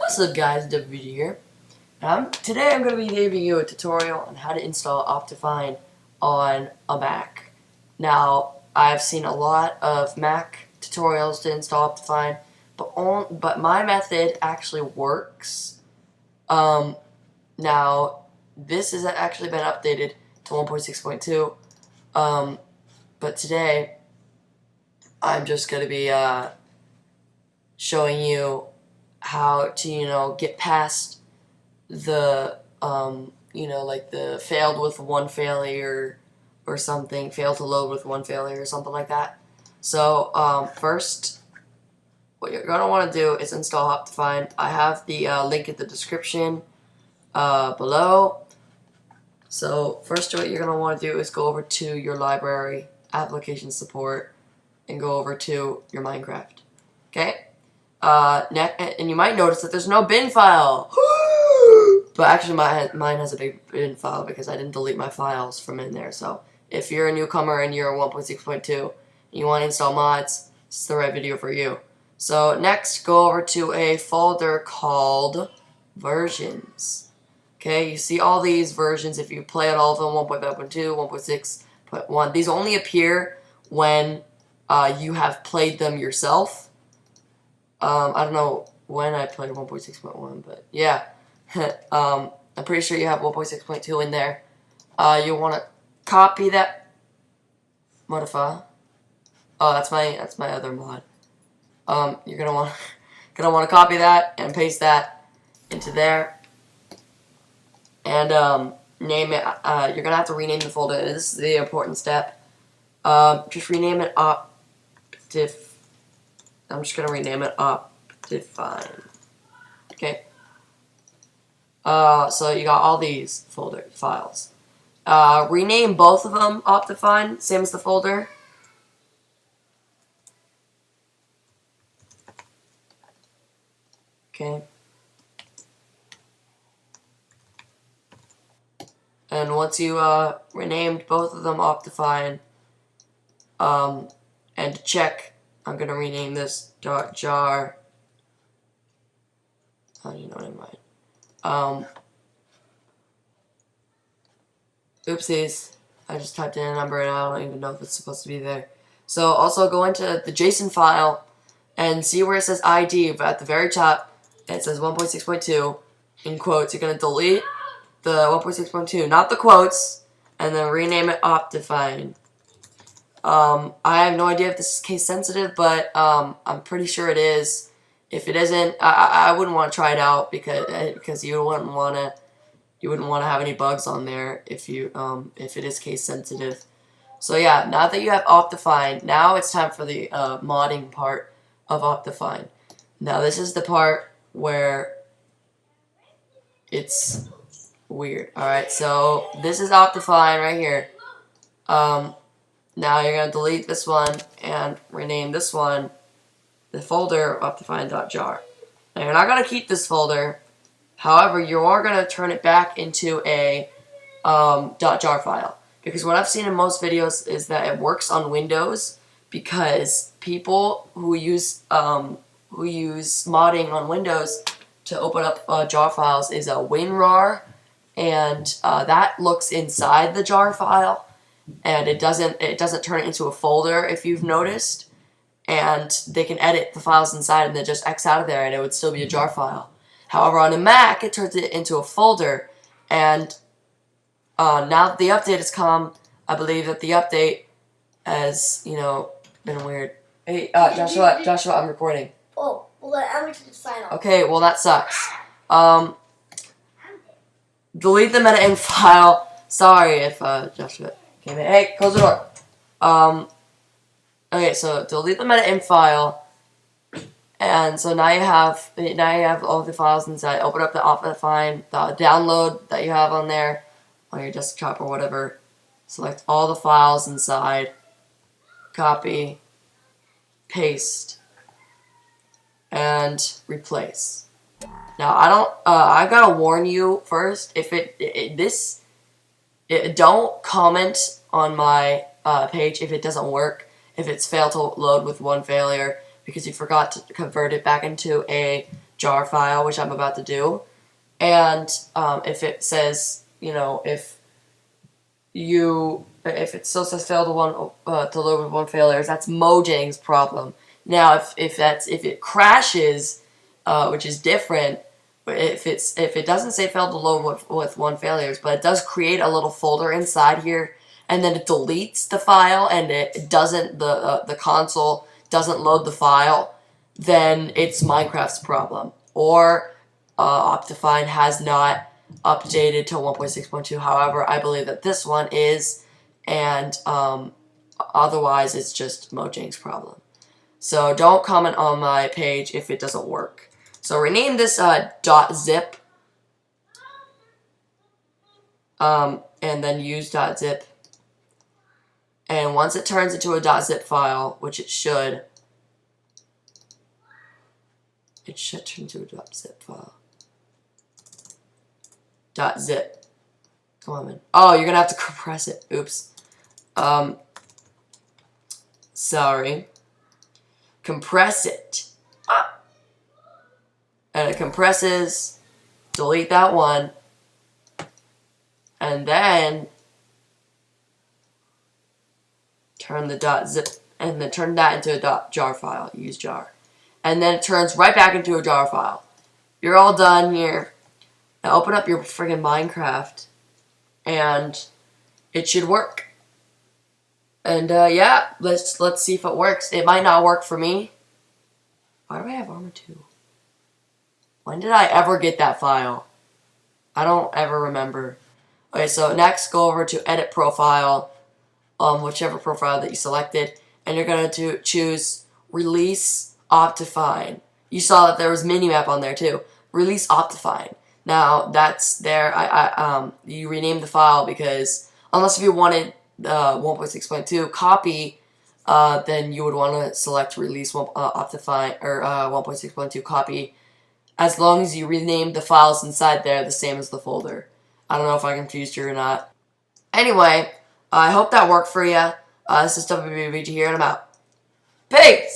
What's up guys, WD here. Today I'm going to be giving you a tutorial on how to install Optifine on a Mac. Now, I've seen a lot of Mac tutorials to install Optifine, but my method actually works. Now, this has actually been updated to 1.6.2, but today I'm just going to be showing you how to, get past the, like the failed with one failure or something, failed to load with one failure or something like that. So, first, what you're going to want to do is install Optifine. I have the link in the description below. So, first what you're going to want to do is go over to your library, application support, and go over to your MineCraft. Okay? And you might notice that there's no bin file. But actually mine has a big bin file because I didn't delete my files from in there. So if you're a newcomer and you're 1.6.2 and you want to install mods, this is the right video for you. So next, go over to a folder called versions. Okay, you see all these versions. If you play at all of them, 1.5.2, 1.6.1, these only appear when you have played them yourself. I don't know when I played 1.6.1, but yeah. I'm pretty sure you have 1.6.2 in there. You'll want to copy that. Modify. Oh, that's my other mod. You're gonna want to copy that and paste that into there, and name it. You're gonna have to rename the folder. This is the important step. Just rename it Optif. I'm just gonna rename it Optifine. Okay. So you got all these folder files. Rename both of them Optifine, same as the folder. Okay. And once you renamed both of them Optifine, and to check, I'm gonna rename this .jar. Oh, never mind. Oopsies. I just typed in a number and I don't even know if it's supposed to be there. So also go into the JSON file and see where it says ID, but at the very top it says 1.6.2 in quotes. You're gonna delete the 1.6.2, not the quotes, and then rename it Optifine. I have no idea if this is case sensitive, but I'm pretty sure it is. If it isn't, I wouldn't want to try it out because you wouldn't want to have any bugs on there if it is case sensitive. So yeah, now that you have Optifine, now it's time for the modding part of Optifine. Now this is the part where it's weird. All right, so this is Optifine right here. Now you're gonna delete this one and rename this one the folder Optifine.jar. Now you're not gonna keep this folder. However, you are gonna turn it back into a .jar file, because what I've seen in most videos is that it works on Windows because people who use modding on Windows to open up jar files is a WinRAR, and that looks inside the jar file, and it doesn't turn it into a folder if you've noticed. And they can edit the files inside and then just X out of there and it would still be a jar file. However, on a Mac, it turns it into a folder. And now that the update has come, I believe that the update has, been weird. Hey, Joshua, I'm recording. Oh, well, I'm going to sign off. Okay, well, that sucks. Delete the meta.inf file. Sorry if Joshua came in. Hey, close the door. Okay, so delete the meta.inf file, and so now you have all the files inside. Open up the Optifine, the download that you have on there, on your desktop or whatever. Select all the files inside, copy, paste, and replace. Now I gotta warn you first. If don't comment on my page if it doesn't work. If it's failed to load with one failure because you forgot to convert it back into a jar file, which I'm about to do. And if it says, you know, if it still says failed to load with one failure, that's Mojang's problem. Now, if it crashes, which is different, if it doesn't say failed to load with one failures, but it does create a little folder inside here, and then it deletes the file, and it doesn't the console doesn't load the file, then it's MineCraft's problem, or Optifine has not updated to 1.6.2. However, I believe that this one is, and otherwise it's just Mojang's problem. So don't comment on my page if it doesn't work. So rename this .zip, and then use .zip. And once it turns into a .zip file, which it should turn into a .zip file. .zip. Come on, man. Oh, you're gonna have to compress it. Oops. Sorry. Compress it. And it compresses. Delete that one. And then turn the .zip, and then turn that into a .jar file. Use jar. And then it turns right back into a jar file. You're all done here. Now open up your friggin' Minecraft, and it should work. And yeah, let's see if it works. It might not work for me. Why do I have armor 2? When did I ever get that file? I don't ever remember. Okay, so next go over to edit profile, whichever profile that you selected, and you're going to choose release Optifine. You saw that there was minimap on there too. Release Optifine. Now that's there. You renamed the file because unless if you wanted 1.6.2 copy, then you would want to select release Optifine or 1.6.2 copy. As long as you rename the files inside there the same as the folder. I don't know if I confused you or not. Anyway, I hope that worked for you. This is WBVG here, and I'm out. Peace!